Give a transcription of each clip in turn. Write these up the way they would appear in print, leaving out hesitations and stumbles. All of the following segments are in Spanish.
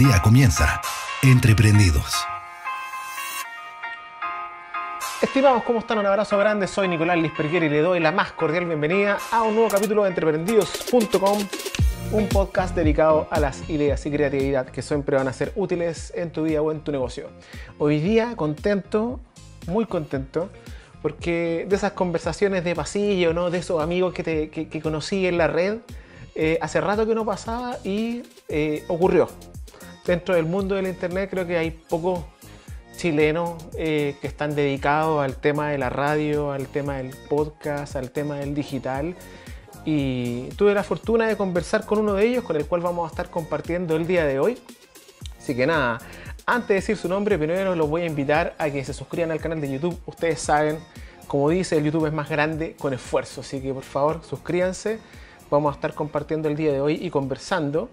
día comienza. Entreprendidos. Estimados, ¿cómo están? Un abrazo grande. Soy Nicolás Lisperguer y le doy la más cordial bienvenida a un nuevo capítulo de Entreprendidos.com, un podcast dedicado a las ideas y creatividad que siempre van a ser útiles en tu vida o en tu negocio. Hoy día contento, muy contento, porque de esas conversaciones de pasillo, ¿no? De esos amigos que conocí en la red, hace rato que no pasaba y ocurrió. Dentro del mundo del internet creo que hay pocos chilenos que están dedicados al tema de la radio, al tema del podcast, al tema del digital, y tuve la fortuna de conversar con uno de ellos, con el cual vamos a estar compartiendo el día de hoy. Así que nada, antes de decir su nombre, primero los voy a invitar a que se suscriban al canal de YouTube. Ustedes saben, como dice, el YouTube es más grande con esfuerzo, así que por favor suscríbanse. Vamos a estar compartiendo el día de hoy y conversando.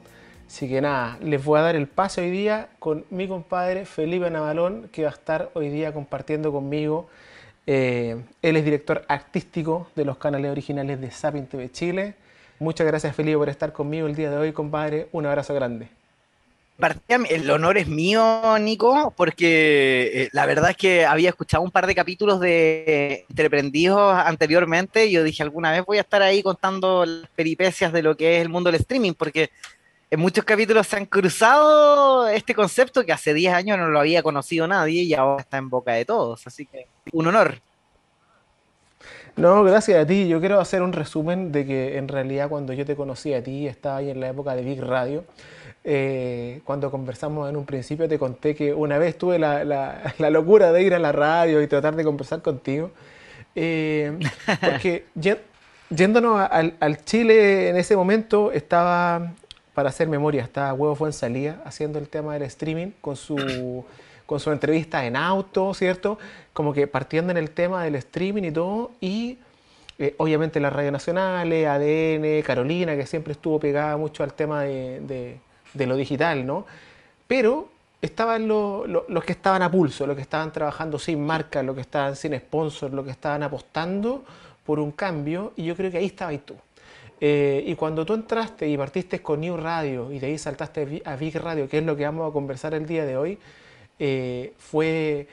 Así que nada, les voy a dar el pase hoy día con mi compadre Felipe Navalón, que va a estar hoy día compartiendo conmigo. Él es director artístico de los canales originales de Sapin TV Chile. Muchas gracias, Felipe, por estar conmigo el día de hoy, compadre. Un abrazo grande. Partida, el honor es mío, Nico, porque la verdad es que había escuchado un par de capítulos de Entreprendidos anteriormente y yo dije, alguna vez voy a estar ahí contando las peripecias de lo que es el mundo del streaming, porque en muchos capítulos se han cruzado este concepto que hace 10 años no lo había conocido nadie y ahora está en boca de todos, así que un honor. No, gracias a ti. Yo quiero hacer un resumen de que en realidad cuando yo te conocí a ti, estaba ahí en la época de Big Radio. Cuando conversamos en un principio te conté que una vez tuve la locura de ir a la radio y tratar de conversar contigo. Porque yéndonos al Chile en ese momento estaba, para hacer memoria, estaba Huevo Fuenzalía haciendo el tema del streaming con su entrevista en auto, ¿cierto? Como que partiendo en el tema del streaming y todo, y obviamente las radios nacionales, ADN, Carolina, que siempre estuvo pegada mucho al tema de lo digital, ¿no? Pero estaban los que estaban a pulso, los que estaban trabajando sin marca, los que estaban sin sponsor, los que estaban apostando por un cambio, y yo creo que ahí estabas tú. Y cuando tú entraste y partiste con New Radio y de ahí saltaste a Big Radio, que es lo que vamos a conversar el día de hoy, fue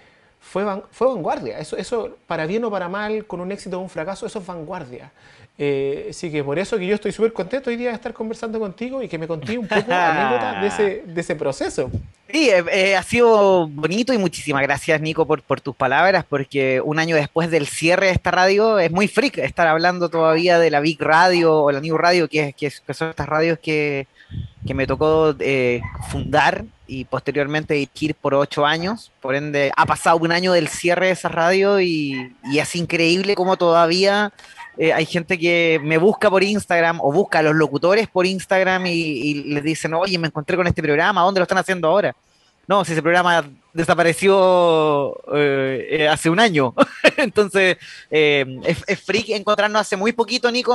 vanguardia. Eso, para bien o para mal, con un éxito o un fracaso, eso es vanguardia. Así que por eso que yo estoy súper contento hoy día de estar conversando contigo y que me conté un poco anécdotas de ese proceso. Sí, ha sido bonito y muchísimas gracias, Nico, por tus palabras, porque un año después del cierre de esta radio es muy freak estar hablando todavía de la Big Radio o la New Radio, que son estas radios que me tocó fundar y posteriormente dirigir por 8 años. Por ende, ha pasado un año del cierre de esa radio y es increíble cómo todavía hay gente que me busca por Instagram o busca a los locutores por Instagram y les dicen, oye, me encontré con este programa, ¿dónde lo están haciendo ahora? No, si ese programa desapareció hace un año. Entonces, es freak encontrarnos hace muy poquito, Nico,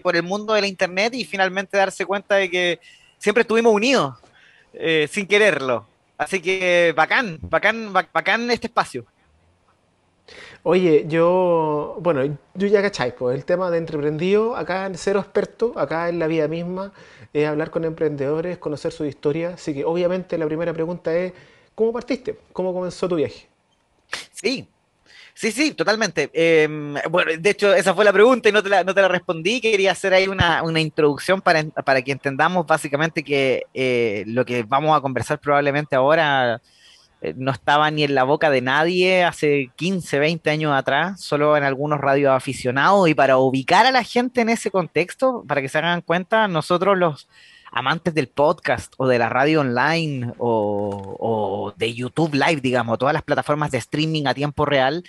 por el mundo de la internet y finalmente darse cuenta de que siempre estuvimos unidos, sin quererlo. Así que bacán, bacán, bacán este espacio. Oye, yo ya cachai, pues el tema de entreprendido, acá en cero experto, acá en la vida misma, es hablar con emprendedores, conocer su historia. Así que obviamente la primera pregunta es, ¿cómo partiste? ¿Cómo comenzó tu viaje? Sí, sí, totalmente. Bueno, de hecho, esa fue la pregunta y no te la respondí. Quería hacer ahí una introducción para que entendamos básicamente que lo que vamos a conversar probablemente ahora no estaba ni en la boca de nadie hace 15, 20 años atrás, solo en algunos radioaficionados. Y para ubicar a la gente en ese contexto, para que se hagan cuenta, nosotros los amantes del podcast o de la radio online o de YouTube Live, digamos, todas las plataformas de streaming a tiempo real,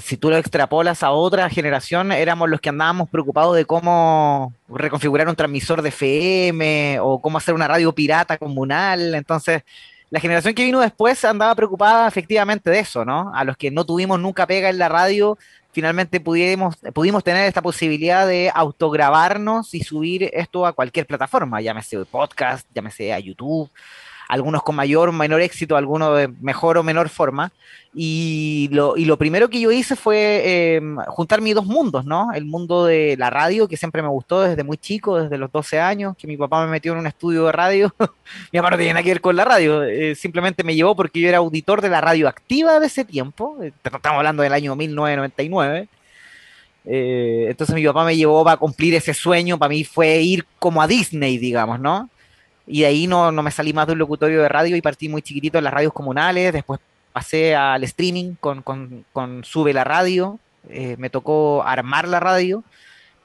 si tú lo extrapolas a otra generación, éramos los que andábamos preocupados de cómo reconfigurar un transmisor de FM o cómo hacer una radio pirata comunal. Entonces, la generación que vino después andaba preocupada efectivamente de eso, ¿no? A los que no tuvimos nunca pega en la radio, finalmente pudimos tener esta posibilidad de autograbarnos y subir esto a cualquier plataforma, llámese podcast, llámese a YouTube, algunos con mayor o menor éxito, algunos de mejor o menor forma. Y lo primero que yo hice fue juntar mis dos mundos, ¿no? El mundo de la radio, que siempre me gustó desde muy chico, desde los 12 años, que mi papá me metió en un estudio de radio. Mi papá no tenía nada que ver con la radio, simplemente me llevó porque yo era auditor de la radio activa de ese tiempo, estamos hablando del año 1999. Entonces mi papá me llevó para cumplir ese sueño, para mí fue ir como a Disney, digamos, ¿no? Y de ahí no me salí más de un locutorio de radio y partí muy chiquitito en las radios comunales, después pasé al streaming con Sube la Radio, me tocó armar la radio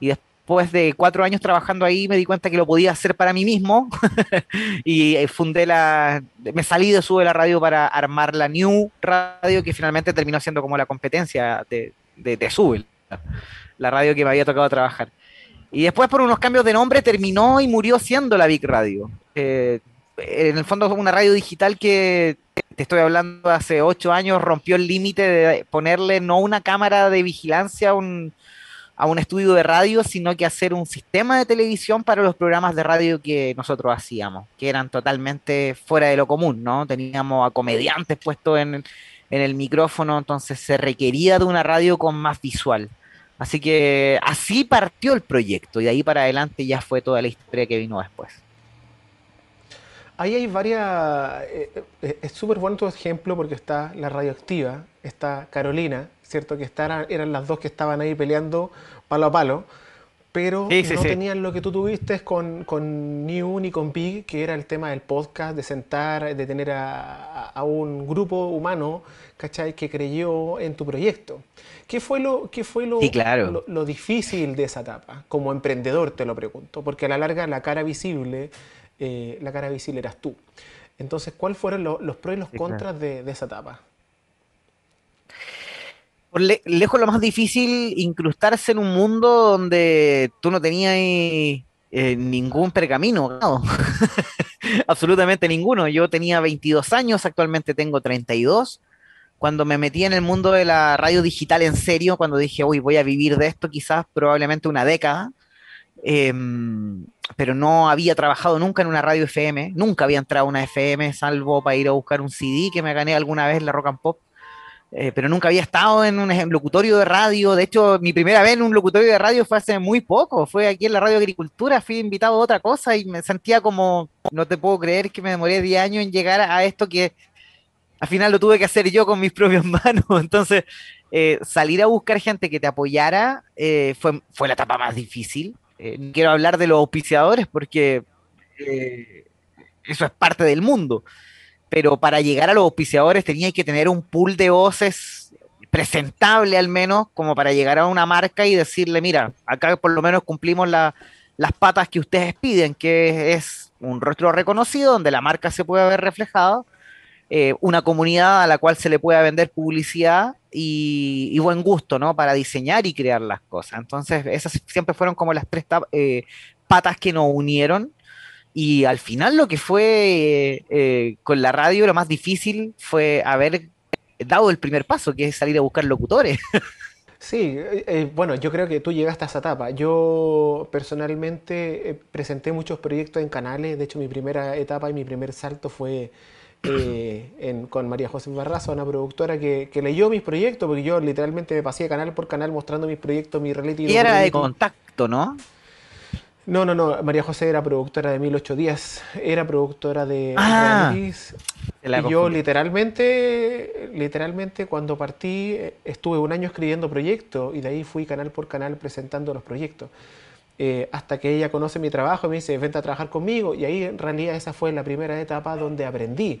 y después de 4 años trabajando ahí me di cuenta que lo podía hacer para mí mismo y me salí de Sube la Radio para armar la New Radio que finalmente terminó siendo como la competencia de Sube, la radio que me había tocado trabajar. Y después por unos cambios de nombre terminó y murió siendo la Big Radio. En el fondo es una radio digital que, te estoy hablando de hace 8 años, rompió el límite de ponerle no una cámara de vigilancia a un estudio de radio, sino que hacer un sistema de televisión para los programas de radio que nosotros hacíamos, que eran totalmente fuera de lo común, ¿no? Teníamos a comediantes puestos en el micrófono, entonces se requería de una radio con más visual. Así que así partió el proyecto y de ahí para adelante ya fue toda la historia que vino después. Ahí hay varias... es súper bueno tu ejemplo porque está la radioactiva, está Carolina, ¿cierto? Que eran las dos que estaban ahí peleando palo a palo, pero Sí, sí, no sí. tenían lo que tú tuviste con New ni con Big, que era el tema del podcast, de sentar, de tener a un grupo humano, ¿cachai? Que creyó en tu proyecto. ¿Qué fue Sí, claro. lo difícil de esa etapa? Como emprendedor te lo pregunto, porque a la larga la cara visible eras tú. Entonces, ¿cuáles fueron los pros y los Sí, claro. contras de esa etapa? Lejos lo más difícil, incrustarse en un mundo donde tú no tenías ningún pergamino, ¿no? Absolutamente ninguno. Yo tenía 22 años, actualmente tengo 32. Cuando me metí en el mundo de la radio digital en serio, cuando dije, uy, voy a vivir de esto quizás probablemente una década, eh, pero no había trabajado nunca en una radio FM, nunca había entrado a una FM, salvo para ir a buscar un CD que me gané alguna vez en la Rock and Pop. Pero nunca había estado en locutorio de radio. De hecho, mi primera vez en un locutorio de radio fue hace muy poco. Fue aquí en la Radio Agricultura. Fui invitado a otra cosa y me sentía como, no te puedo creer que me demoré 10 años en llegar a esto que al final lo tuve que hacer yo con mis propias manos. Entonces, salir a buscar gente que te apoyara fue la etapa más difícil. No quiero hablar de los auspiciadores porque eh, eso es parte del mundo, pero para llegar a los auspiciadores tenías que tener un pool de voces presentable al menos, como para llegar a una marca y decirle, mira, acá por lo menos cumplimos las patas que ustedes piden, que es un rostro reconocido donde la marca se puede ver reflejado, una comunidad a la cual se le pueda vender publicidad y buen gusto, ¿no? Para diseñar y crear las cosas. Entonces, esas siempre fueron como las tres patas que nos unieron y al final lo que fue con la radio, lo más difícil fue haber dado el primer paso, que es salir a buscar locutores. Sí, bueno, yo creo que tú llegaste a esa etapa. Yo personalmente presenté muchos proyectos en canales. De hecho, mi primera etapa y mi primer salto fue con María José Barraza, una productora que leyó mis proyectos, porque yo literalmente me pasé canal por canal mostrando mis proyectos, mi reality, Y era de docu-reality. contacto, ¿no? No, no, no. María José era productora de 1008 días, era productora de Ah, realities. se la Y yo confundí. literalmente cuando partí estuve un año escribiendo proyectos y de ahí fui canal por canal presentando los proyectos. Hasta que ella conoce mi trabajo y me dice, vente a trabajar conmigo. Y ahí en realidad esa fue la primera etapa donde aprendí.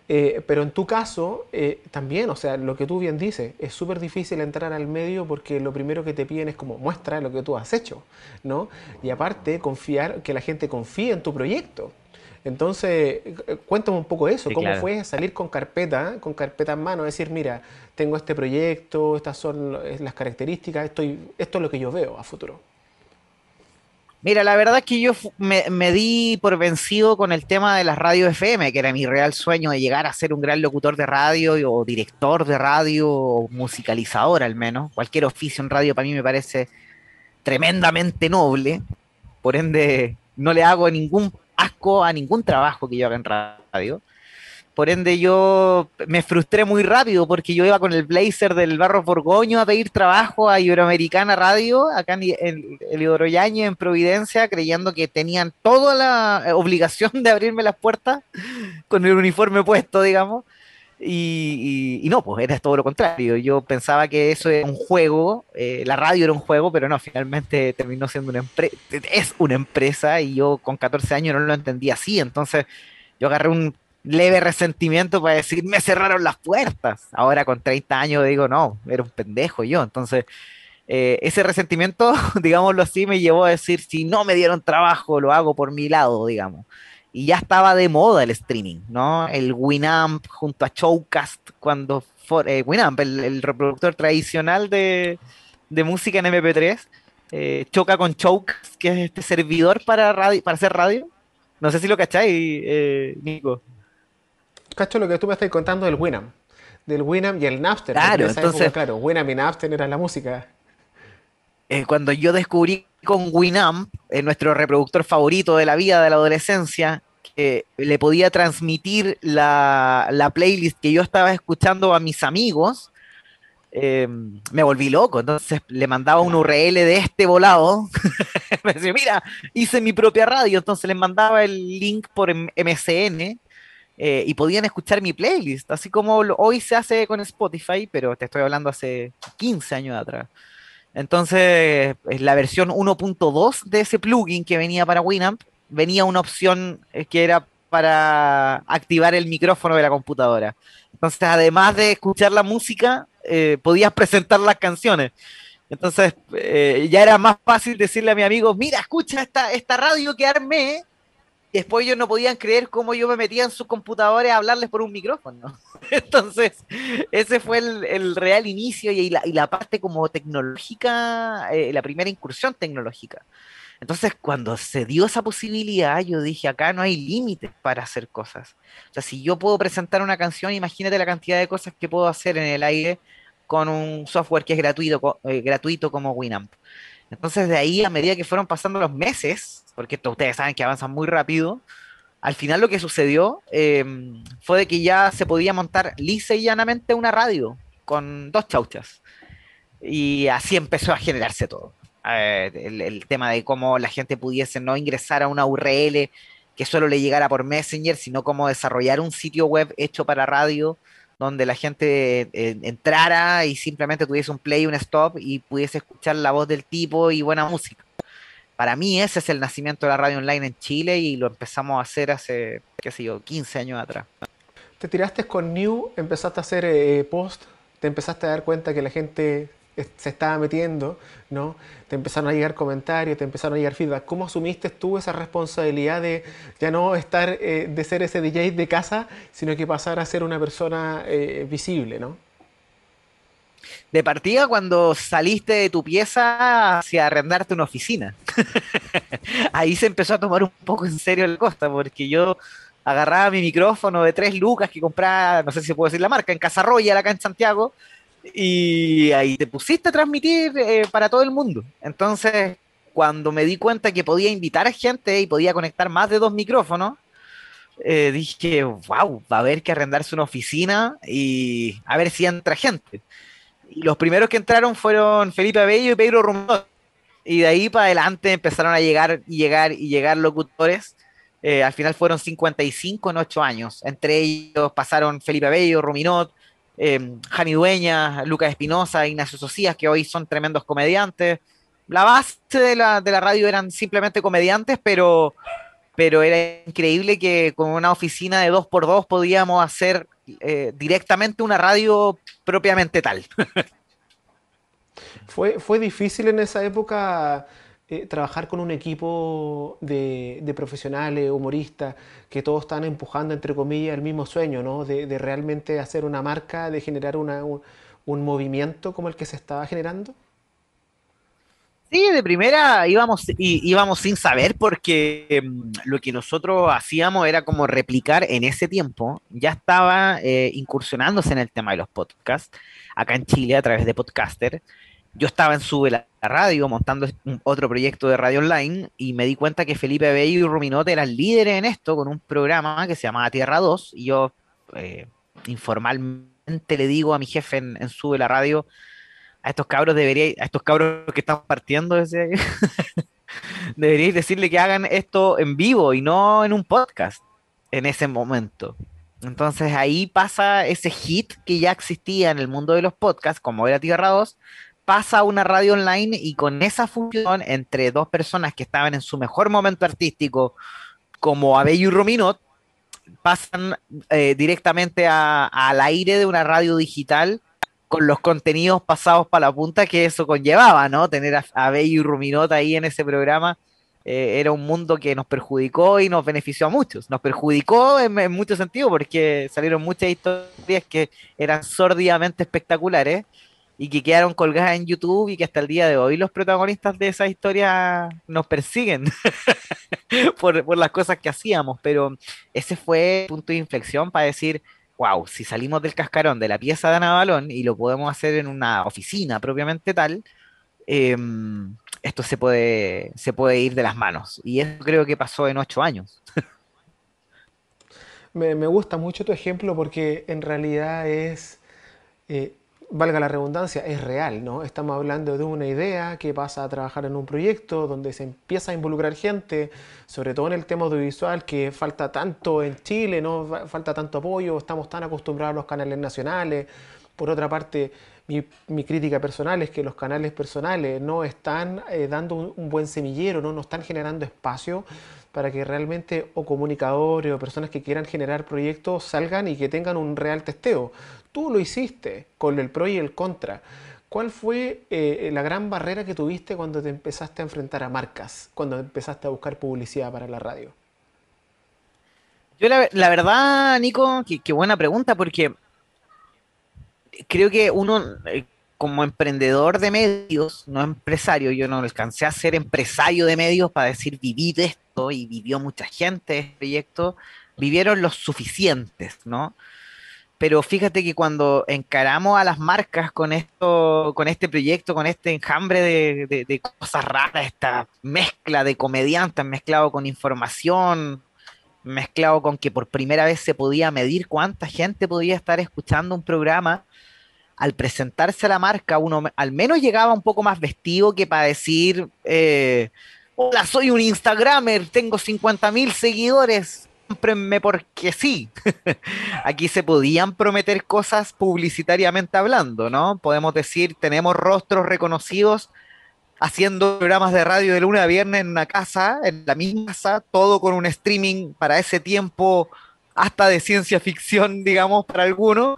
Pero en tu caso, también, o sea, lo que tú bien dices, es súper difícil entrar al medio porque lo primero que te piden es como muestra lo que tú has hecho, ¿no? Y aparte, confiar, que la gente confíe en tu proyecto. Entonces, cuéntame un poco eso, Sí, ¿cómo claro. fue salir con carpeta en mano, decir, mira, tengo este proyecto, estas son las características, esto es lo que yo veo a futuro? Mira, la verdad es que yo me di por vencido con el tema de las radios FM, que era mi real sueño de llegar a ser un gran locutor de radio o director de radio o musicalizador al menos. Cualquier oficio en radio para mí me parece tremendamente noble, por ende no le hago ningún asco a ningún trabajo que yo haga en radio. Por ende, yo me frustré muy rápido porque yo iba con el blazer del Barros Borgoño a pedir trabajo a Iberoamericana Radio, acá en el Oroyaño, en Providencia, creyendo que tenían toda la obligación de abrirme las puertas con el uniforme puesto, digamos. Y no, pues era todo lo contrario. Yo pensaba que eso era un juego, la radio era un juego, pero no, finalmente terminó siendo una empresa, es una empresa y yo con 14 años no lo entendía así. Entonces yo agarré un leve resentimiento para decir, me cerraron las puertas. Ahora con 30 años digo, no, era un pendejo yo. Entonces ese resentimiento, digámoslo así, me llevó a decir, si no me dieron trabajo, lo hago por mi lado, digamos. Y ya estaba de moda el streaming, ¿no? El Winamp junto a Showcast, cuando Winamp, el reproductor tradicional de música en MP3, choca con Showcast, que es este servidor para radio, para hacer radio. No sé si lo cacháis, Nico. Cacho, lo que tú me estás contando del Winamp y el Napster, porque en Claro, esa época, entonces claro, Winamp y Napster era la música. cuando yo descubrí con Winamp, nuestro reproductor favorito de la vida, de la adolescencia, que le podía transmitir la playlist que yo estaba escuchando a mis amigos, me volví loco. Entonces le mandaba un Claro. URL de este volado. Me decía, mira, hice mi propia radio. Entonces les mandaba el link por MSN y podían escuchar mi playlist, así como hoy se hace con Spotify, pero te estoy hablando hace 15 años atrás. Entonces, la versión 1.2 de ese plugin que venía para Winamp, venía una opción que era para activar el micrófono de la computadora. Entonces, además de escuchar la música, podías presentar las canciones. Entonces, ya era más fácil decirle a mi amigo, mira, escucha esta radio que armé. Y después ellos no podían creer cómo yo me metía en sus computadores a hablarles por un micrófono. Entonces, ese fue el real inicio y la parte como tecnológica, la primera incursión tecnológica. Entonces, cuando se dio esa posibilidad, yo dije, acá no hay límites para hacer cosas. O sea, si yo puedo presentar una canción, imagínate la cantidad de cosas que puedo hacer en el aire con un software que es gratuito, gratuito como Winamp. Entonces, de ahí, a medida que fueron pasando los meses, porque esto ustedes saben que avanzan muy rápido, al final lo que sucedió fue de que ya se podía montar lisa y llanamente una radio con dos chauchas. Y así empezó a generarse todo. El tema de cómo la gente pudiese no ingresar a una URL que solo le llegara por Messenger, sino cómo desarrollar un sitio web hecho para radio, donde la gente entrara y simplemente tuviese un play, un stop y pudiese escuchar la voz del tipo y buena música. Para mí ese es el nacimiento de la radio online en Chile y lo empezamos a hacer hace, qué sé yo, 15 años atrás. Te tiraste con New, empezaste a hacer post, te empezaste a dar cuenta que la gente se estaba metiendo, ¿no? Te empezaron a llegar comentarios, te empezaron a llegar feedback. ¿Cómo asumiste tú esa responsabilidad de ya no estar, de ser ese DJ de casa, sino que pasar a ser una persona visible, ¿no? De partida, cuando saliste de tu pieza hacia arrendarte una oficina, ahí se empezó a tomar un poco en serio la cosa, porque yo agarraba mi micrófono de 3 lucas que compraba, no sé si puedo decir la marca, en Casa Royal, acá en Santiago, y ahí te pusiste a transmitir para todo el mundo. Entonces, cuando me di cuenta que podía invitar a gente y podía conectar más de 2 micrófonos, dije, wow, va a haber que arrendarse una oficina y a ver si entra gente. Y los primeros que entraron fueron Felipe Abello y Pedro Rumor. Y de ahí para adelante empezaron a llegar locutores. Al final fueron 55 en 8 años. Entre ellos pasaron Felipe Abello, Ruminot, Jani Dueña, Lucas Espinosa, Ignacio Socias, que hoy son tremendos comediantes. La base de la radio eran simplemente comediantes, pero era increíble que con una oficina de 2x2 podíamos hacer directamente una radio propiamente tal. ¿Fue difícil en esa época trabajar con un equipo de profesionales, humoristas, que todos están empujando, entre comillas, el mismo sueño, ¿no? De realmente hacer una marca, de generar un movimiento como el que se estaba generando? Sí, de primera íbamos sin saber porque lo que nosotros hacíamos era como replicar en ese tiempo, ya estaba incursionándose en el tema de los podcasts, acá en Chile a través de Podcaster. Yo estaba en Sube la la radio, montando otro proyecto de radio online, y me di cuenta que Felipe Bello y Ruminot eran líderes en esto, con un programa que se llamaba Tierra 2, y yo eh, informalmente le digo a mi jefe en Sube la Radio, a estos cabros que están partiendo, decía yo, deberíais decirle que hagan esto en vivo y no en un podcast en ese momento. Entonces ahí pasa ese hit que ya existía en el mundo de los podcasts, como era Tierra 2, pasa a una radio online y con esa fusión entre dos personas que estaban en su mejor momento artístico, como Abello y Rominot, pasan directamente al aire de una radio digital con los contenidos pasados para la punta que eso conllevaba, ¿no? Tener a Bello y Ruminot ahí en ese programa era un mundo que nos perjudicó y nos benefició a muchos. Nos perjudicó en muchos sentidos porque salieron muchas historias que eran sórdidamente espectaculares y que quedaron colgadas en YouTube y que hasta el día de hoy los protagonistas de esa historia nos persiguen por las cosas que hacíamos, pero ese fue el punto de inflexión para decir, wow, si salimos del cascarón de la pieza de Ana Balón y lo podemos hacer en una oficina propiamente tal, eh, esto se puede ir de las manos. Y eso creo que pasó en 8 años. Me gusta mucho tu ejemplo porque en realidad es, eh, valga la redundancia, es real, ¿no? Estamos hablando de una idea que pasa a trabajar en un proyecto donde se empieza a involucrar gente, sobre todo en el tema audiovisual, que falta tanto en Chile, ¿no? Falta tanto apoyo, estamos tan acostumbrados a los canales nacionales. Por otra parte, mi crítica personal es que los canales personales no están dando un buen semillero, ¿no? No están generando espacio para que realmente o comunicadores o personas que quieran generar proyectos salgan y que tengan un real testeo. Tú lo hiciste con el pro y el contra. ¿Cuál fue la gran barrera que tuviste cuando te empezaste a enfrentar a marcas, cuando empezaste a buscar publicidad para la radio? Yo la verdad, Nico, qué buena pregunta, porque creo que uno, como emprendedor de medios, no empresario, yo no alcancé a ser empresario de medios para decir viví de esto y vivió mucha gente de este proyecto, vivieron los suficientes, ¿no? Pero fíjate que cuando encaramos a las marcas con esto, con este proyecto, con este enjambre de cosas raras, esta mezcla de comediantes mezclado con información, mezclado con que por primera vez se podía medir cuánta gente podía estar escuchando un programa, al presentarse a la marca, uno al menos llegaba un poco más vestido que para decir, hola, soy un Instagramer, tengo 50.000 seguidores, cómprenme porque sí. Aquí se podían prometer cosas publicitariamente hablando, ¿no? Podemos decir, tenemos rostros reconocidos haciendo programas de radio de lunes a viernes en una casa, en la misma casa, todo con un streaming para ese tiempo hasta de ciencia ficción, digamos, para algunos.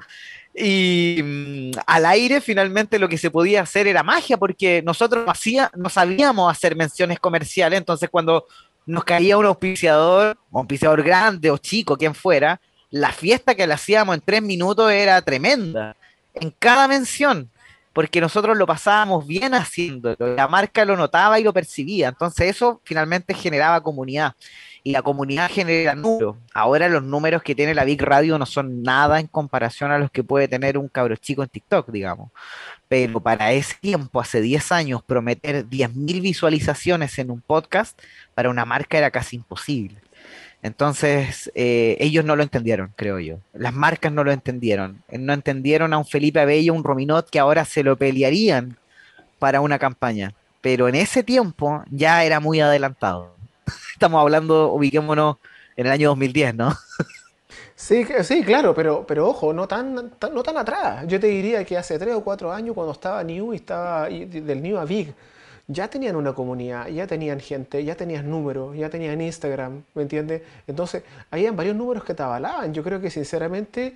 Y al aire finalmente lo que se podía hacer era magia, porque nosotros no sabíamos hacer menciones comerciales, entonces cuando nos caía un auspiciador grande o chico, quien fuera, la fiesta que le hacíamos en 3 minutos era tremenda, en cada mención, porque nosotros lo pasábamos bien haciéndolo, la marca lo notaba y lo percibía, entonces eso finalmente generaba comunidad y la comunidad genera números. Ahora los números que tiene la Big Radio no son nada en comparación a los que puede tener un cabro chico en TikTok, digamos. Pero para ese tiempo, hace 10 años, prometer 10.000 visualizaciones en un podcast para una marca era casi imposible. Entonces, ellos no lo entendieron, creo yo. Las marcas no lo entendieron. No entendieron a un Felipe Abello, un Rominot, que ahora se lo pelearían para una campaña. Pero en ese tiempo ya era muy adelantado. Estamos hablando, ubiquémonos en el año 2010, ¿no? Sí, sí, claro, pero ojo, no tan atrás. Yo te diría que hace 3 o 4 años, cuando estaba New y estaba del New a Big, ya tenían una comunidad, ya tenían gente, ya tenían números, ya tenían Instagram, ¿me entiendes? Entonces, habían varios números que te avalaban. Yo creo que sinceramente,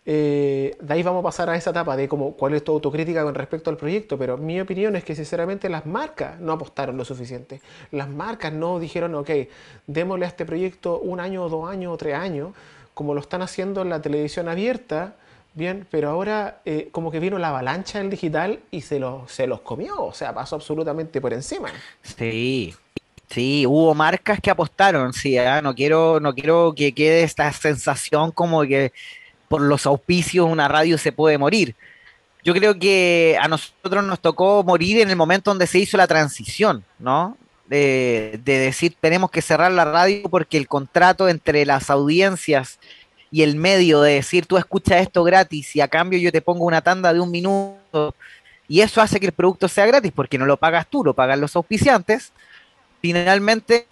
de ahí vamos a pasar a esa etapa de como, cuál es tu autocrítica con respecto al proyecto, pero mi opinión es que sinceramente las marcas no apostaron lo suficiente. Las marcas no dijeron, ok, démosle a este proyecto 1 año, 2 años o 3 años, como lo están haciendo en la televisión abierta, bien, pero ahora como que vino la avalancha del digital y se los comió, o sea, pasó absolutamente por encima. Sí, sí, hubo marcas que apostaron, sí, no quiero que quede esta sensación como que por los auspicios una radio se puede morir. Yo creo que a nosotros nos tocó morir en el momento donde se hizo la transición, ¿no? De decir, tenemos que cerrar la radio porque el contrato entre las audiencias y el medio de decir, tú escuchas esto gratis y a cambio yo te pongo una tanda de 1 minuto y eso hace que el producto sea gratis porque no lo pagas tú, lo pagan los auspiciantes. Finalmente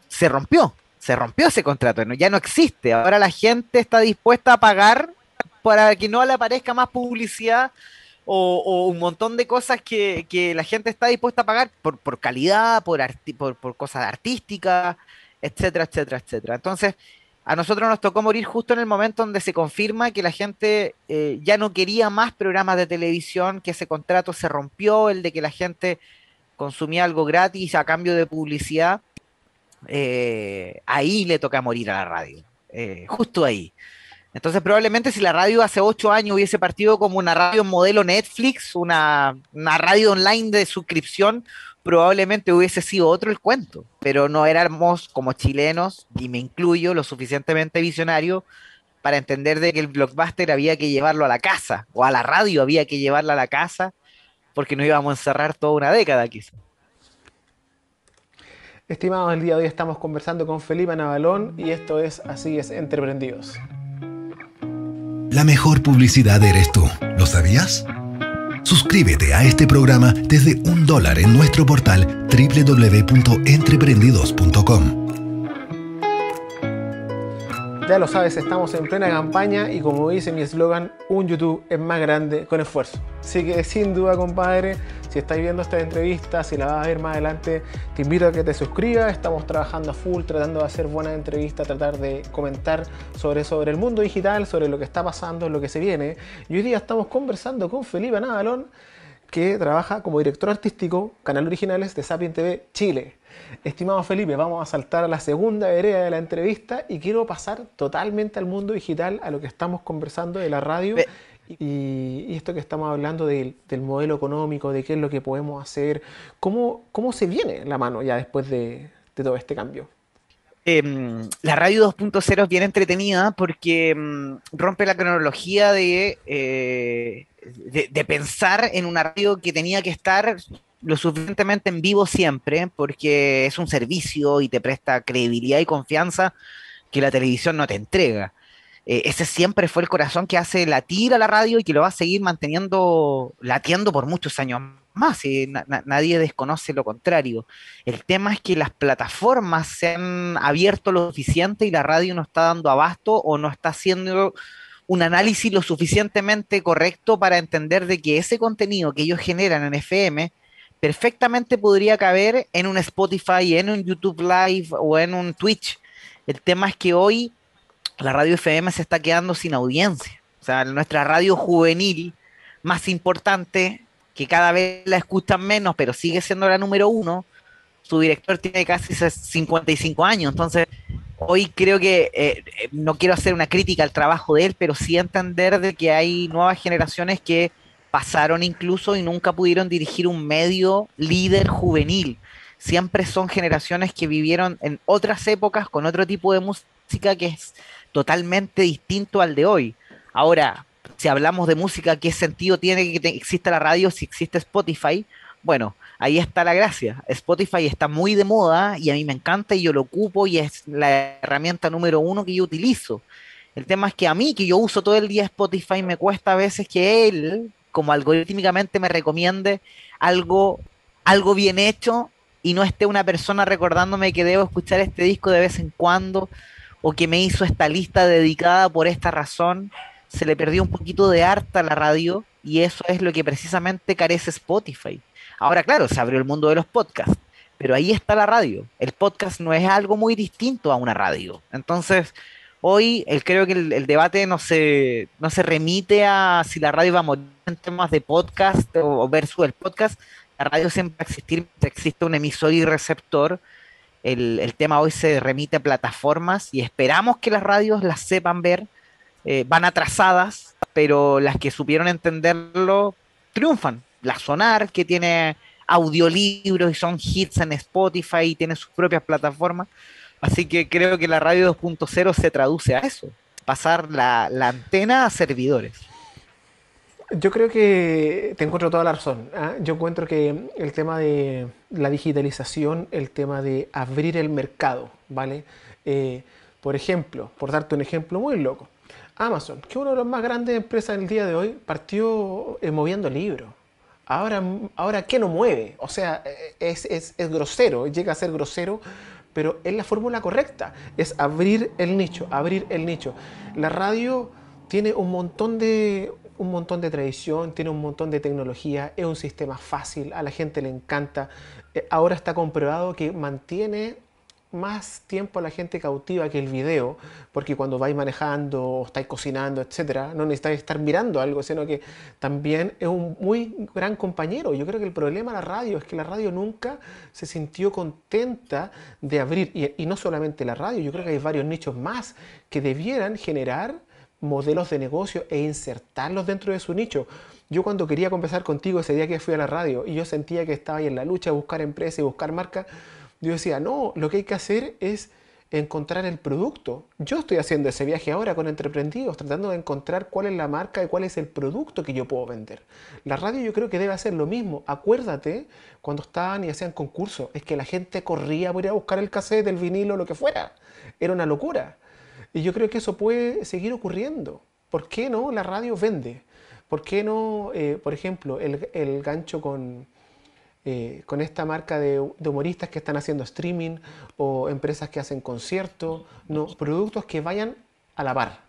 se rompió ese contrato, ¿no? Ya no existe. Ahora la gente está dispuesta a pagar para que no le aparezca más publicidad o un montón de cosas que la gente está dispuesta a pagar por calidad, por cosas artísticas, etcétera, etcétera, etcétera. Entonces, a nosotros nos tocó morir justo en el momento donde se confirma que la gente ya no quería más programas de televisión, que ese contrato se rompió, el de que la gente consumía algo gratis a cambio de publicidad. Ahí le toca morir a la radio, justo ahí. Entonces, probablemente si la radio hace 8 años hubiese partido como una radio modelo Netflix, una radio online de suscripción, probablemente hubiese sido otro el cuento. Pero no éramos como chilenos, y me incluyo, lo suficientemente visionarios para entender de que el blockbuster había que llevarlo a la casa, o a la radio había que llevarla a la casa, porque nos íbamos a encerrar toda una década quizás. Estimados, el día de hoy estamos conversando con Felipe Navalón y esto es Así es Entreprendidos. La mejor publicidad eres tú, ¿lo sabías? Suscríbete a este programa desde $1 en nuestro portal www.entreprendidos.com. Ya lo sabes, estamos en plena campaña y como dice mi eslogan, un YouTube es más grande con esfuerzo. Así que sin duda, compadre, si estáis viendo esta entrevista, si la vas a ver más adelante, te invito a que te suscribas. Estamos trabajando a full, tratando de hacer buenas entrevistas, tratar de comentar sobre el mundo digital, sobre lo que está pasando, lo que se viene. Y hoy día estamos conversando con Felipe Navalón, que trabaja como director artístico, canal originales de Sapien TV Chile. Estimado Felipe, vamos a saltar a la segunda vereda de la entrevista y quiero pasar totalmente al mundo digital, a lo que estamos conversando de la radio y esto que estamos hablando del modelo económico, de qué es lo que podemos hacer, cómo se viene la mano ya después de todo este cambio. La radio 2.0 es bien entretenida porque rompe la cronología de pensar en una radio que tenía que estar lo suficientemente en vivo siempre, porque es un servicio y te presta credibilidad y confianza que la televisión no te entrega. Ese siempre fue el corazón que hace latir a la radio y que lo va a seguir manteniendo latiendo por muchos años más, y nadie desconoce lo contrario. El tema es que las plataformas se han abierto lo suficiente y la radio no está dando abasto o no está haciendo un análisis lo suficientemente correcto para entender de que ese contenido que ellos generan en FM perfectamente podría caber en un Spotify, en un YouTube Live o en un Twitch. El tema es que hoy la radio FM se está quedando sin audiencia. O sea, nuestra radio juvenil más importante, que cada vez la escuchan menos, pero sigue siendo la número uno, su director tiene casi 55 años. Entonces, hoy creo que, no quiero hacer una crítica al trabajo de él, pero sí entender de que hay nuevas generaciones que pasaron incluso y nunca pudieron dirigir un medio líder juvenil. Siempre son generaciones que vivieron en otras épocas con otro tipo de música que es totalmente distinto al de hoy. Ahora, si hablamos de música, ¿qué sentido tiene que exista la radio si existe Spotify? Bueno, ahí está la gracia. Spotify está muy de moda y a mí me encanta y yo lo ocupo y es la herramienta número uno que yo utilizo. El tema es que a mí, que yo uso todo el día Spotify, me cuesta a veces que él, como algorítmicamente, me recomiende algo bien hecho y no esté una persona recordándome que debo escuchar este disco de vez en cuando o que me hizo esta lista dedicada por esta razón. Se le perdió un poquito de arte a la radio y eso es lo que precisamente carece Spotify. Ahora, claro, se abrió el mundo de los podcasts, pero ahí está la radio. El podcast no es algo muy distinto a una radio. Entonces, hoy creo que el debate no se remite a si la radio va a morir en temas de podcast o versus el podcast. La radio siempre va a existir, existe un emisor y receptor. El tema hoy se remite a plataformas y esperamos que las radios las sepan ver. Van atrasadas, pero las que supieron entenderlo triunfan. La Sonar, que tiene audiolibros y son hits en Spotify y tiene sus propias plataformas. Así que creo que la radio 2.0 se traduce a eso, pasar la antena a servidores. Yo creo que te encuentro toda la razón. ¿Ah? Yo encuentro que el tema de la digitalización, el tema de abrir el mercado, ¿vale? Eh, por ejemplo, por darte un ejemplo muy loco, Amazon, que es una de las más grandes empresas del día de hoy, partió moviendo libros. Ahora, ¿qué no mueve? O sea, es grosero, llega a ser grosero, pero es la fórmula correcta. Es abrir el nicho, abrir el nicho. La radio tiene un montón de tradición, tiene un montón de tecnología, es un sistema fácil, a la gente le encanta. Ahora está comprobado que mantiene más tiempo a la gente cautiva que el video, porque cuando vais manejando o estáis cocinando, etcétera, no necesitáis estar mirando algo, sino que también es un muy gran compañero. Yo creo que el problema de la radio es que la radio nunca se sintió contenta de abrir, y no solamente la radio, yo creo que hay varios nichos más que debieran generar modelos de negocio e insertarlos dentro de su nicho. Yo cuando quería conversar contigo ese día que fui a la radio y yo sentía que estaba ahí en la lucha de buscar empresas y buscar marcas, yo decía, no, lo que hay que hacer es encontrar el producto. Yo estoy haciendo ese viaje ahora con Entreprendidos, tratando de encontrar cuál es la marca y cuál es el producto que yo puedo vender. La radio yo creo que debe hacer lo mismo. Acuérdate cuando estaban y hacían concursos, es que la gente corría por ir a buscar el cassette, el vinilo, lo que fuera. Era una locura. Y yo creo que eso puede seguir ocurriendo. ¿Por qué no la radio vende? ¿Por qué no, por ejemplo, el gancho con esta marca de humoristas que están haciendo streaming o empresas que hacen conciertos, no, productos que vayan a la par?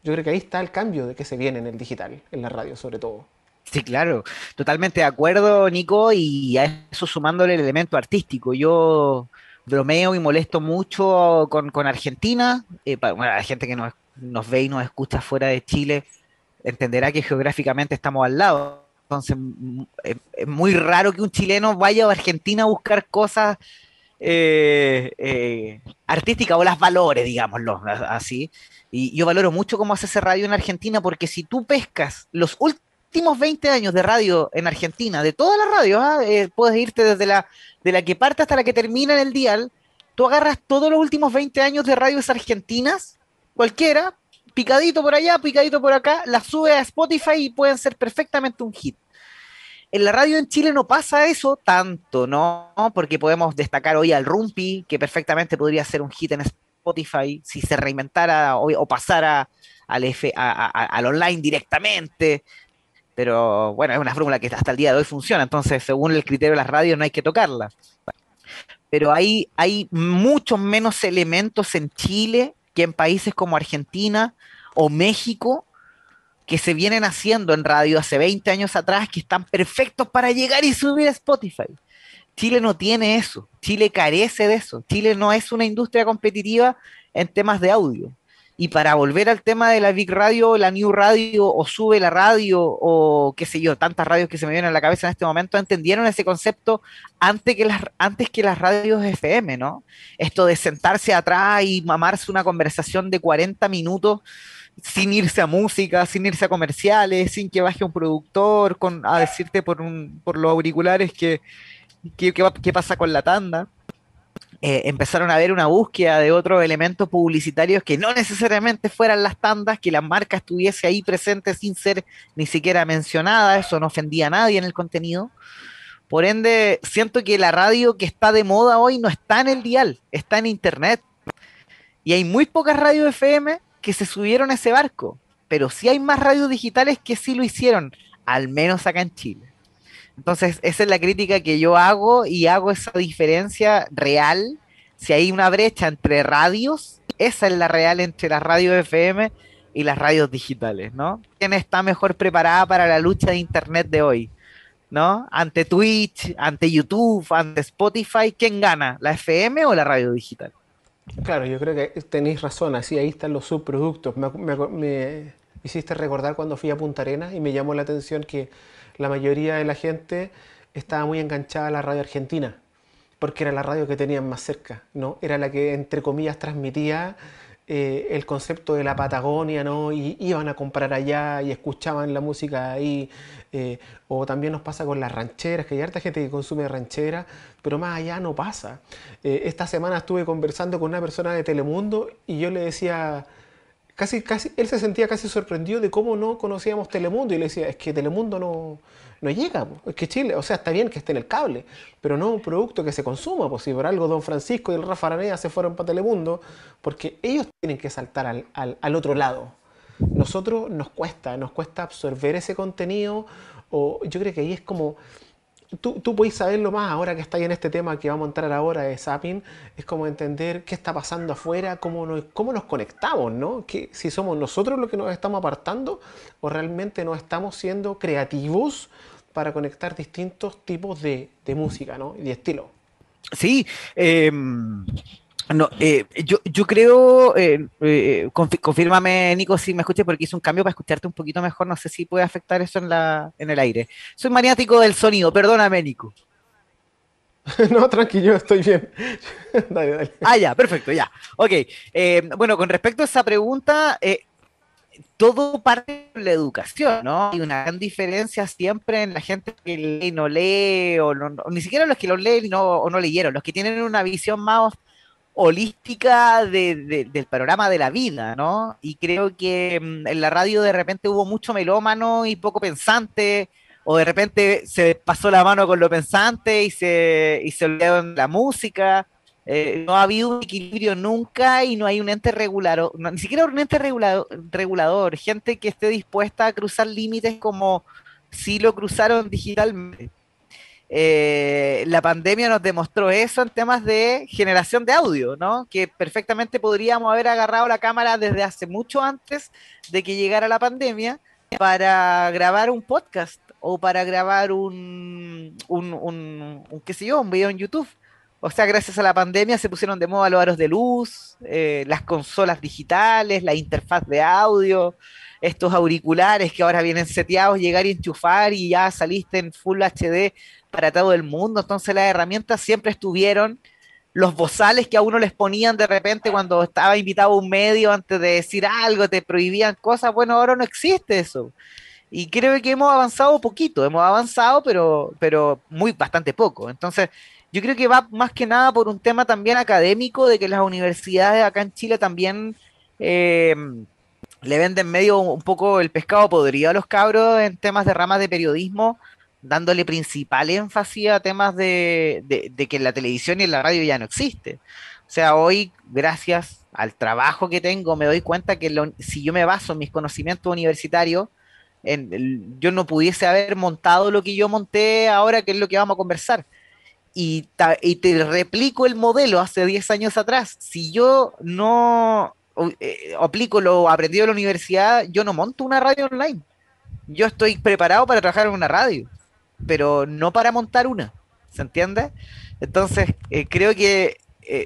Yo creo que ahí está el cambio de que se viene en el digital, en la radio sobre todo. Sí, claro, totalmente de acuerdo, Nico, y a eso sumándole el elemento artístico. Yo bromeo y molesto mucho con Argentina. Bueno, la gente que nos ve y nos escucha fuera de Chile entenderá que geográficamente estamos al lado. Entonces, es muy raro que un chileno vaya a Argentina a buscar cosas artísticas o las valores, digámoslo así. Y yo valoro mucho cómo hace ese radio en Argentina, porque si tú pescas los últimos 20 años de radio en Argentina, de todas las radios, puedes irte desde de la que parte hasta la que termina en el dial, tú agarras todos los últimos 20 años de radios argentinas, cualquiera, picadito por allá, picadito por acá, las sube a Spotify y pueden ser perfectamente un hit. En la radio en Chile no pasa eso tanto, ¿no? Porque podemos destacar hoy al Rumpi, que perfectamente podría ser un hit en Spotify si se reinventara o pasara al online directamente. Pero bueno, es una fórmula que hasta el día de hoy funciona, entonces según el criterio de las radios no hay que tocarla. Pero hay muchos menos elementos en Chile que en países como Argentina o México que se vienen haciendo en radio hace 20 años atrás que están perfectos para llegar y subir a Spotify. Chile no tiene eso, Chile carece de eso, Chile no es una industria competitiva en temas de audio. Y para volver al tema de la Big Radio, la New Radio, o Sube la Radio, o qué sé yo, tantas radios que se me vienen a la cabeza en este momento, entendieron ese concepto antes que las radios FM, ¿no? Esto de sentarse atrás y mamarse una conversación de 40 minutos sin irse a música, sin irse a comerciales, sin que baje un productor a decirte por los auriculares qué pasa con la tanda. Empezaron a haber una búsqueda de otros elementos publicitarios que no necesariamente fueran las tandas, que la marca estuviese ahí presente sin ser ni siquiera mencionada, eso no ofendía a nadie en el contenido. Por ende, siento que la radio que está de moda hoy no está en el dial, está en internet. Y hay muy pocas radios FM que se subieron a ese barco, pero sí hay más radios digitales que sí lo hicieron, al menos acá en Chile. Entonces, esa es la crítica que yo hago y hago esa diferencia real. Si hay una brecha entre radios, esa es la real entre las radios FM y las radios digitales, ¿no? ¿Quién está mejor preparada para la lucha de Internet de hoy? ¿No? Ante Twitch, ante YouTube, ante Spotify, ¿quién gana? ¿La FM o la radio digital? Claro, yo creo que tenéis razón, así ahí están los subproductos. Me hiciste recordar cuando fui a Punta Arenas y me llamó la atención que la mayoría de la gente estaba muy enganchada a la radio argentina, porque era la radio que tenían más cerca, ¿no? Era la que, entre comillas, transmitía el concepto de la Patagonia, ¿no? Y iban a comprar allá y escuchaban la música ahí. O también nos pasa con las rancheras, que hay harta gente que consume rancheras, pero más allá no pasa. Esta semana estuve conversando con una persona de Telemundo y yo le decía, él se sentía casi sorprendido de cómo no conocíamos Telemundo y le decía, es que Telemundo no llega, po. Es que Chile, o sea, está bien que esté en el cable, pero no un producto que se consuma, pues si por algo Don Francisco y el Rafa Araneda se fueron para Telemundo, porque ellos tienen que saltar al otro lado. Nosotros nos cuesta absorber ese contenido, o yo creo que ahí es como tú podés saberlo más ahora que estáis en este tema que vamos a entrar ahora de Zapping, es como entender qué está pasando afuera, cómo nos conectamos, ¿no? Que si somos nosotros los que nos estamos apartando o realmente no estamos siendo creativos para conectar distintos tipos de música, ¿no? Y de estilo. Sí, no, yo creo, confírmame, Nico, si me escuchas, porque hice un cambio para escucharte un poquito mejor. No sé si puede afectar eso en el aire. Soy maniático del sonido, perdóname, Nico. No, tranquilo, estoy bien. Dale, dale. Ah, ya, perfecto, ya. Ok, bueno, con respecto a esa pregunta, todo parte de la educación, ¿no? Hay una gran diferencia siempre en la gente que lee y no lee, o ni siquiera los que lo leen o no leyeron, los que tienen una visión más holística del panorama de la vida, ¿no? Y creo que en la radio de repente hubo mucho melómano y poco pensante, o de repente se pasó la mano con lo pensante y se olvidaron la música. No ha habido un equilibrio nunca y no hay un ente regulador, ni siquiera un ente regulador, gente que esté dispuesta a cruzar límites como si lo cruzaron digitalmente. La pandemia nos demostró eso en temas de generación de audio, ¿no? Que perfectamente podríamos haber agarrado la cámara desde hace mucho antes de que llegara la pandemia para grabar un podcast o para grabar qué sé yo, un video en YouTube. O sea, gracias a la pandemia se pusieron de moda los aros de luz, las consolas digitales, la interfaz de audio, estos auriculares que ahora vienen seteados, llegar y enchufar y ya saliste en Full HD para todo el mundo. Entonces las herramientas siempre estuvieron, los bozales que a uno les ponían de repente cuando estaba invitado a un medio antes de decir algo, te prohibían cosas, bueno, ahora no existe eso. Y creo que hemos avanzado poquito, hemos avanzado, pero muy bastante poco. Entonces, yo creo que va más que nada por un tema también académico, de que las universidades acá en Chile también eh, le venden medio un poco el pescado podrido a los cabros en temas de ramas de periodismo, dándole principal énfasis a temas de que la televisión y la radio ya no existe. O sea, hoy, gracias al trabajo que tengo, me doy cuenta que si yo me baso en mis conocimientos universitarios, yo no pudiese haber montado lo que yo monté ahora, que es lo que vamos a conversar. Y te replico el modelo hace 10 años atrás. Si yo no aplico lo aprendido en la universidad, yo no monto una radio online. Yo estoy preparado para trabajar en una radio, pero no para montar una. ¿Se entiende? Entonces, creo que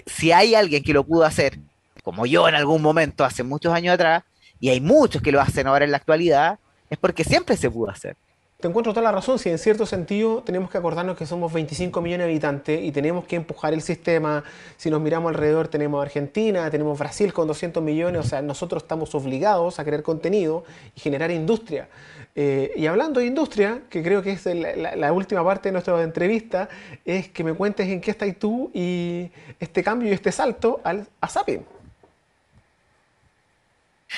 si hay alguien que lo pudo hacer, como yo en algún momento, hace muchos años atrás, y hay muchos que lo hacen ahora en la actualidad, es porque siempre se pudo hacer. Te encuentro toda la razón, si en cierto sentido tenemos que acordarnos que somos 25 millones de habitantes y tenemos que empujar el sistema. Si nos miramos alrededor tenemos Argentina, tenemos Brasil con 200 millones, o sea, nosotros estamos obligados a crear contenido y generar industria. Y hablando de industria, que creo que es la última parte de nuestra entrevista, es que me cuentes en qué estás tú y este cambio y este salto a Zapping.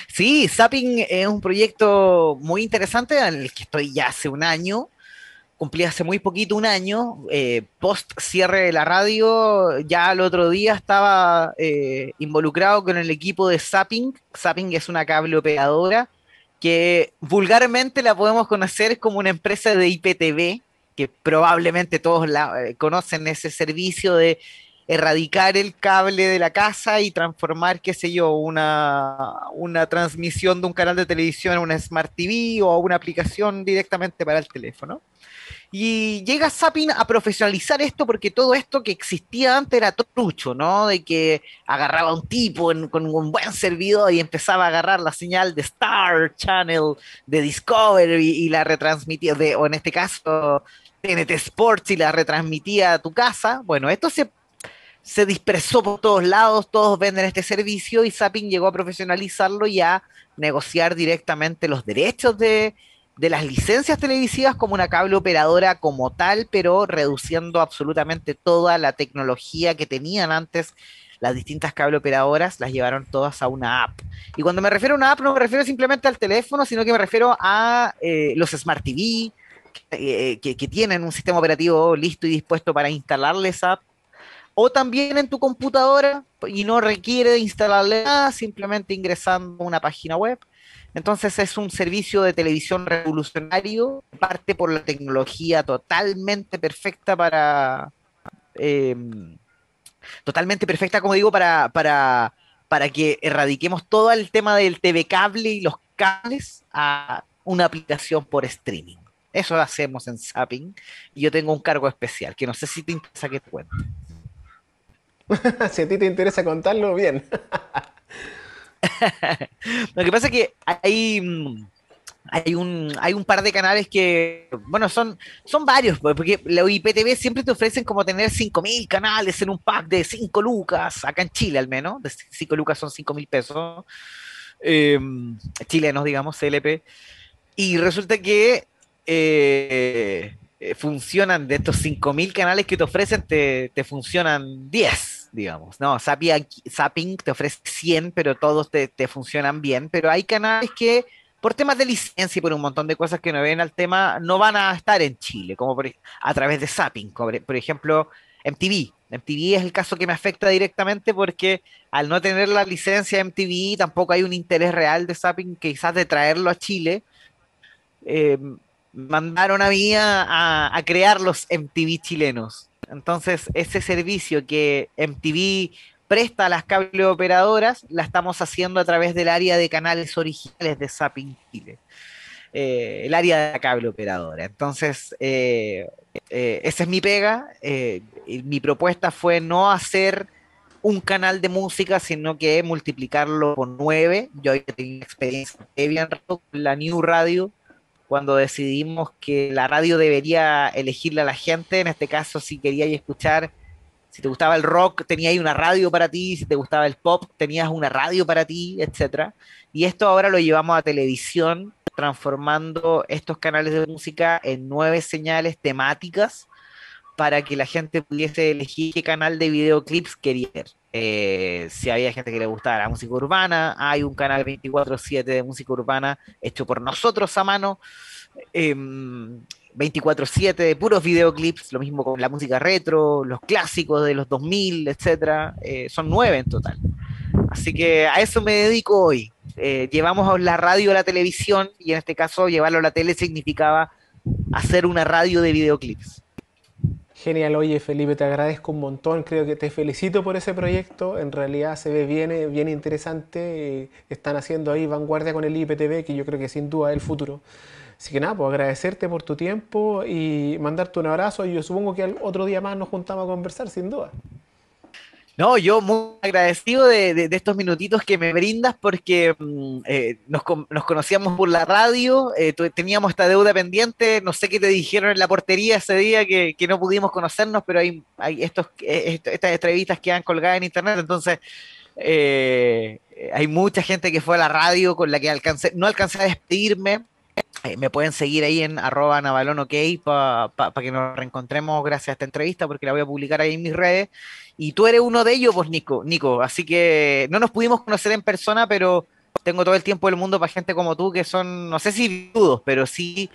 Sí, Zapping es un proyecto muy interesante en el que estoy ya hace un año. Cumplí hace muy poquito un año, post cierre de la radio, ya el otro día estaba involucrado con el equipo de Zapping. Zapping es una cable operadora que vulgarmente la podemos conocer como una empresa de IPTV, que probablemente todos conocen ese servicio de erradicar el cable de la casa y transformar, qué sé yo, una transmisión de un canal de televisión a una Smart TV o a una aplicación directamente para el teléfono. Y llega Zapping a profesionalizar esto porque todo esto que existía antes era trucho, ¿no? De que agarraba a un tipo con un buen servidor y empezaba a agarrar la señal de Star Channel, de Discovery y la retransmitía, o en este caso TNT Sports y la retransmitía a tu casa. Bueno, esto se dispersó por todos lados, todos venden este servicio y Zapping llegó a profesionalizarlo y a negociar directamente los derechos de las licencias televisivas como una cable operadora como tal, pero reduciendo absolutamente toda la tecnología que tenían antes las distintas cable operadoras las llevaron todas a una app. Y cuando me refiero a una app, no me refiero simplemente al teléfono, sino que me refiero a los Smart TV, que tienen un sistema operativo listo y dispuesto para instalarle esa app, o también en tu computadora, y no requiere de instalarle nada, simplemente ingresando a una página web. Entonces es un servicio de televisión revolucionario, parte por la tecnología eh, totalmente perfecta, como digo, para que erradiquemos todo el tema del TV cable y los cables a una aplicación por streaming. Eso lo hacemos en Zapping, y yo tengo un cargo especial, que no sé si te interesa que te cuente. Si a ti te interesa contarlo, bien. Lo que pasa es que hay un par de canales que, bueno, son varios, porque la IPTV siempre te ofrecen como tener 5.000 canales en un pack de 5 lucas, acá en Chile al menos, de 5 lucas son 5.000 pesos, eh, chilenos, digamos, CLP, y resulta que funcionan de estos 5.000 canales que te ofrecen, te funcionan 10, digamos, ¿no? Zapping te ofrece 100, pero todos te funcionan bien, pero hay canales que por temas de licencia y por un montón de cosas que no ven al tema, no van a estar en Chile, como a través de Zapping, por ejemplo, MTV. MTV es el caso que me afecta directamente porque al no tener la licencia MTV, tampoco hay un interés real de Zapping quizás de traerlo a Chile. eh, Mandaron a mí a crear los MTV chilenos. Entonces, ese servicio que MTV presta a las cable operadoras, la estamos haciendo a través del área de canales originales de Zapping Chile, el área de la cable operadora. Entonces, esa es mi pega. Y mi propuesta fue no hacer un canal de música, sino que multiplicarlo por 9. Yo ya tenía experiencia previa con la New Radio, cuando decidimos que la radio debería elegirle a la gente. En este caso, si querías escuchar, si te gustaba el rock, tenías ahí una radio para ti, si te gustaba el pop, tenías una radio para ti, etcétera. Y esto ahora lo llevamos a televisión, transformando estos canales de música en 9 señales temáticas para que la gente pudiese elegir qué canal de videoclips quería ver. Si había gente que le gustaba la música urbana, hay un canal 24/7 de música urbana hecho por nosotros a mano, 24/7 de puros videoclips, lo mismo con la música retro, los clásicos de los 2000, etcétera. Son 9 en total. Así que a eso me dedico hoy. Llevamos la radio a la televisión, y en este caso llevarlo a la tele significaba hacer una radio de videoclips. Genial, oye Felipe, te agradezco un montón, creo que te felicito por ese proyecto, en realidad se ve bien interesante, están haciendo ahí vanguardia con el IPTV, que yo creo que sin duda es el futuro. Así que nada, pues agradecerte por tu tiempo y mandarte un abrazo, y yo supongo que otro día más nos juntamos a conversar, sin duda. No, yo muy agradecido de estos minutitos que me brindas, porque nos conocíamos por la radio, teníamos esta deuda pendiente, no sé qué te dijeron en la portería ese día que no pudimos conocernos, pero hay estas entrevistas que han colgado en internet, entonces hay mucha gente que fue a la radio con la que no alcancé a despedirme. Me pueden seguir ahí en @navalonok para que nos reencontremos gracias a esta entrevista, porque la voy a publicar ahí en mis redes. Y tú eres uno de ellos, pues, Nico. Así que no nos pudimos conocer en persona, pero tengo todo el tiempo del mundo para gente como tú, que son, no sé si viudos, pero sí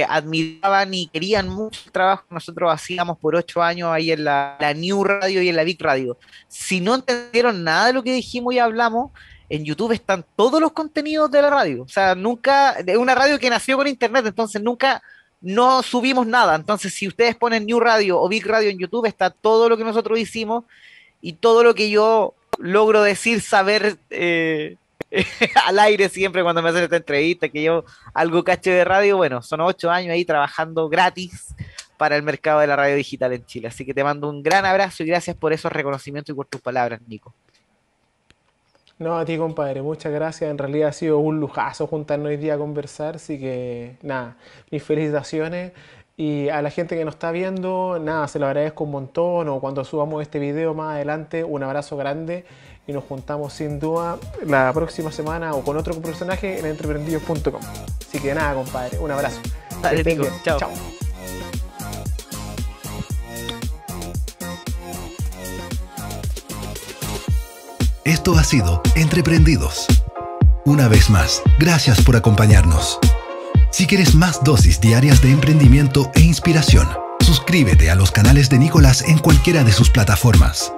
admiraban y querían mucho el trabajo que nosotros hacíamos por 8 años ahí en la New Radio y en la Big Radio. Si no entendieron nada de lo que dijimos y hablamos, en YouTube están todos los contenidos de la radio. O sea, nunca, de una radio que nació con internet, entonces nunca no subimos nada. Entonces, si ustedes ponen New Radio o Big Radio en YouTube, está todo lo que nosotros hicimos y todo lo que yo logro decir, saber al aire siempre cuando me hacen esta entrevista, que yo algo cacho de radio. Bueno, son 8 años ahí trabajando gratis para el mercado de la radio digital en Chile. Así que te mando un gran abrazo y gracias por esos reconocimientos y por tus palabras, Nico. No, a ti, compadre, muchas gracias. En realidad ha sido un lujazo juntarnos hoy día a conversar, así que nada, mis felicitaciones. Y a la gente que nos está viendo, nada, se lo agradezco un montón, o cuando subamos este video más adelante, un abrazo grande y nos juntamos sin duda la próxima semana o con otro personaje en entreprendidos.com. Así que nada, compadre, un abrazo. Dale, Nico, chao. Chao. Esto ha sido Entreprendidos. Una vez más, gracias por acompañarnos. Si quieres más dosis diarias de emprendimiento e inspiración, suscríbete a los canales de Nicolás en cualquiera de sus plataformas.